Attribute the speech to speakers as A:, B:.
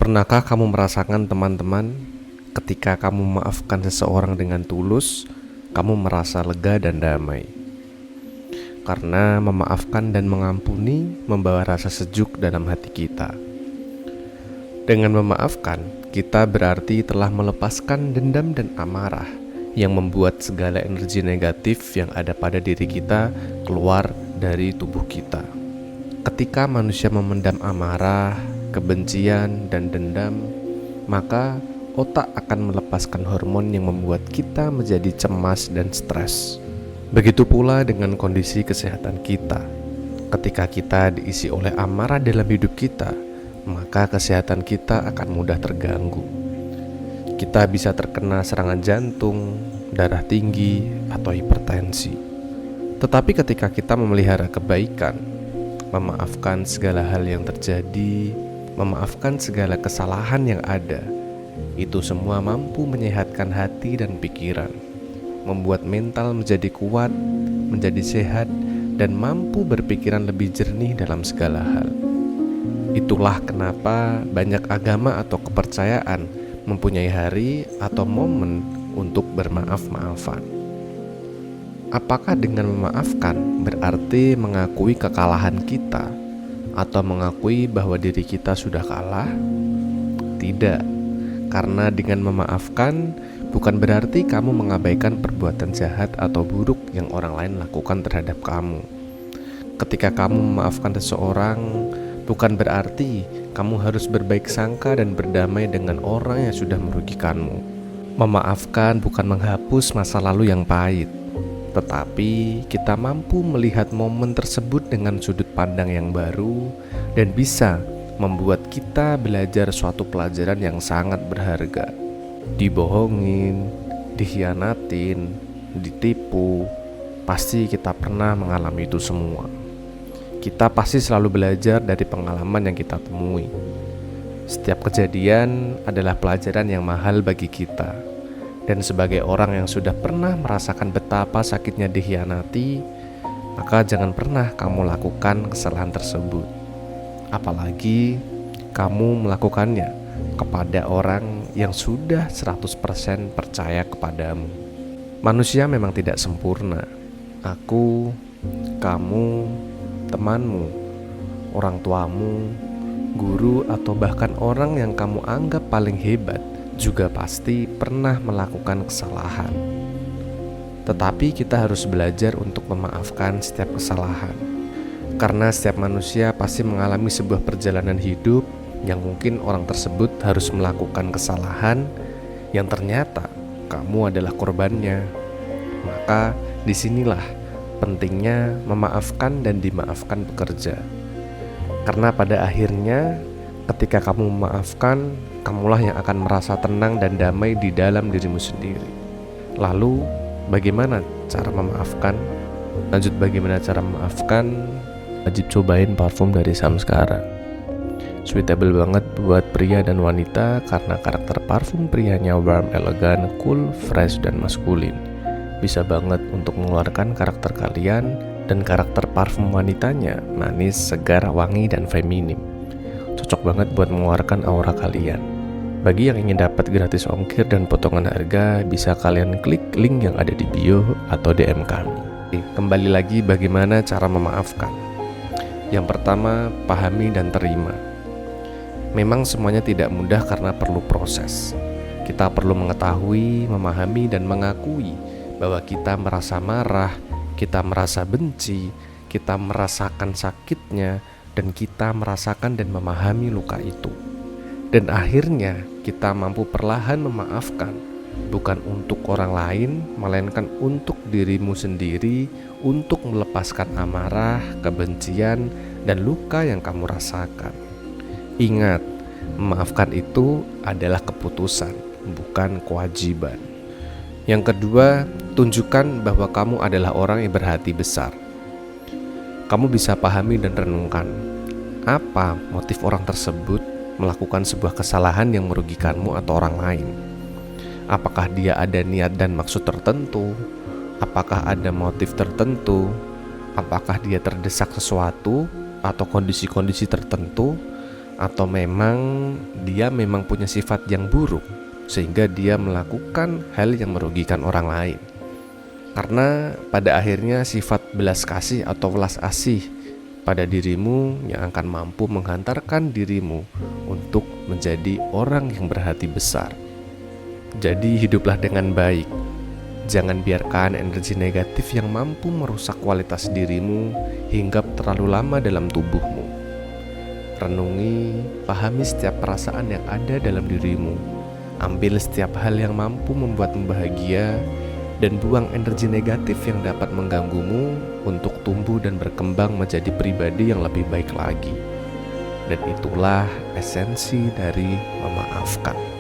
A: Pernahkah kamu merasakan teman-teman, ketika kamu memaafkan seseorang dengan tulus, kamu merasa lega dan damai? Karena memaafkan dan mengampuni membawa rasa sejuk dalam hati kita. Dengan memaafkan, kita berarti telah melepaskan dendam dan amarah yang membuat segala energi negatif yang ada pada diri kita keluar dari tubuh kita. Ketika manusia memendam amarah, kebencian, dan dendam, maka otak akan melepaskan hormon yang membuat kita menjadi cemas dan stres. Begitu pula dengan kondisi kesehatan kita. Ketika kita diisi oleh amarah dalam hidup kita, maka kesehatan kita akan mudah terganggu. Kita bisa terkena serangan jantung, darah tinggi, atau hipertensi. Tetapi ketika kita memelihara kebaikan, memaafkan segala hal yang terjadi, memaafkan segala kesalahan yang ada, itu semua mampu menyehatkan hati dan pikiran, membuat mental menjadi kuat, menjadi sehat, dan mampu berpikiran lebih jernih dalam segala hal. Itulah kenapa banyak agama atau kepercayaan mempunyai hari atau momen untuk bermaaf-maafan. Apakah dengan memaafkan berarti mengakui kekalahan kita atau mengakui bahwa diri kita sudah kalah? Tidak, karena dengan memaafkan bukan berarti kamu mengabaikan perbuatan jahat atau buruk yang orang lain lakukan terhadap kamu. Ketika kamu memaafkan seseorang, bukan berarti kamu harus berbaik sangka dan berdamai dengan orang yang sudah merugikanmu. Memaafkan bukan menghapus masa lalu yang pahit, tetapi kita mampu melihat momen tersebut dengan sudut pandang yang baru dan bisa membuat kita belajar suatu pelajaran yang sangat berharga. Dibohongin, dikhianatin, ditipu, pasti kita pernah mengalami itu semua. Kita pasti selalu belajar dari pengalaman yang kita temui. Setiap kejadian adalah pelajaran yang mahal bagi kita. Dan sebagai orang yang sudah pernah merasakan betapa sakitnya dikhianati, maka jangan pernah kamu lakukan kesalahan tersebut. Apalagi kamu melakukannya kepada orang yang sudah 100% percaya kepadamu. Manusia memang tidak sempurna. Aku, kamu, temanmu, orang tuamu, guru, atau bahkan orang yang kamu anggap paling hebat juga pasti pernah melakukan kesalahan. Tetapi kita harus belajar untuk memaafkan setiap kesalahan. Karena setiap manusia pasti mengalami sebuah perjalanan hidup yang mungkin orang tersebut harus melakukan kesalahan yang ternyata kamu adalah korbannya. Maka disinilah pentingnya memaafkan dan dimaafkan bekerja. Karena pada akhirnya ketika kamu memaafkan, kamulah yang akan merasa tenang dan damai di dalam dirimu sendiri. Lalu, bagaimana cara memaafkan? Lanjut bagaimana cara memaafkan? Wajib cobain parfum dari Samskara. Suitable banget buat pria dan wanita karena karakter parfum prianya warm, elegan, cool, fresh, dan maskulin. Bisa banget untuk mengeluarkan karakter kalian, dan karakter parfum wanitanya manis, segar, wangi, dan feminim. Cocok banget buat mengeluarkan aura kalian. Bagi yang ingin dapat gratis ongkir dan potongan harga, bisa kalian klik link yang ada di bio atau DM kami. Kembali lagi bagaimana cara memaafkan. Yang pertama, pahami dan terima. Memang semuanya tidak mudah karena perlu proses. Kita perlu mengetahui, memahami, dan mengakui bahwa kita merasa marah, kita merasa benci, kita merasakan sakitnya, dan kita merasakan dan memahami luka itu. Dan akhirnya kita mampu perlahan memaafkan, bukan untuk orang lain, melainkan untuk dirimu sendiri, untuk melepaskan amarah, kebencian, dan luka yang kamu rasakan. Ingat, memaafkan itu adalah keputusan, bukan kewajiban. Yang kedua, tunjukkan bahwa kamu adalah orang yang berhati besar. Kamu bisa pahami dan renungkan apa motif orang tersebut melakukan sebuah kesalahan yang merugikanmu atau orang lain. Apakah dia ada niat dan maksud tertentu? Apakah ada motif tertentu? Apakah dia terdesak sesuatu atau kondisi-kondisi tertentu? Atau memang dia memang punya sifat yang buruk sehingga dia melakukan hal yang merugikan orang lain. Karena pada akhirnya sifat belas kasih atau welas asih pada dirimu yang akan mampu menghantarkan dirimu untuk menjadi orang yang berhati besar. Jadi hiduplah dengan baik. Jangan biarkan energi negatif yang mampu merusak kualitas dirimu hinggap terlalu lama dalam tubuhmu. Renungi, pahami setiap perasaan yang ada dalam dirimu. Ambil setiap hal yang mampu membuatmu bahagia dan buang energi negatif yang dapat mengganggumu untuk tumbuh dan berkembang menjadi pribadi yang lebih baik lagi. Dan itulah esensi dari memaafkan.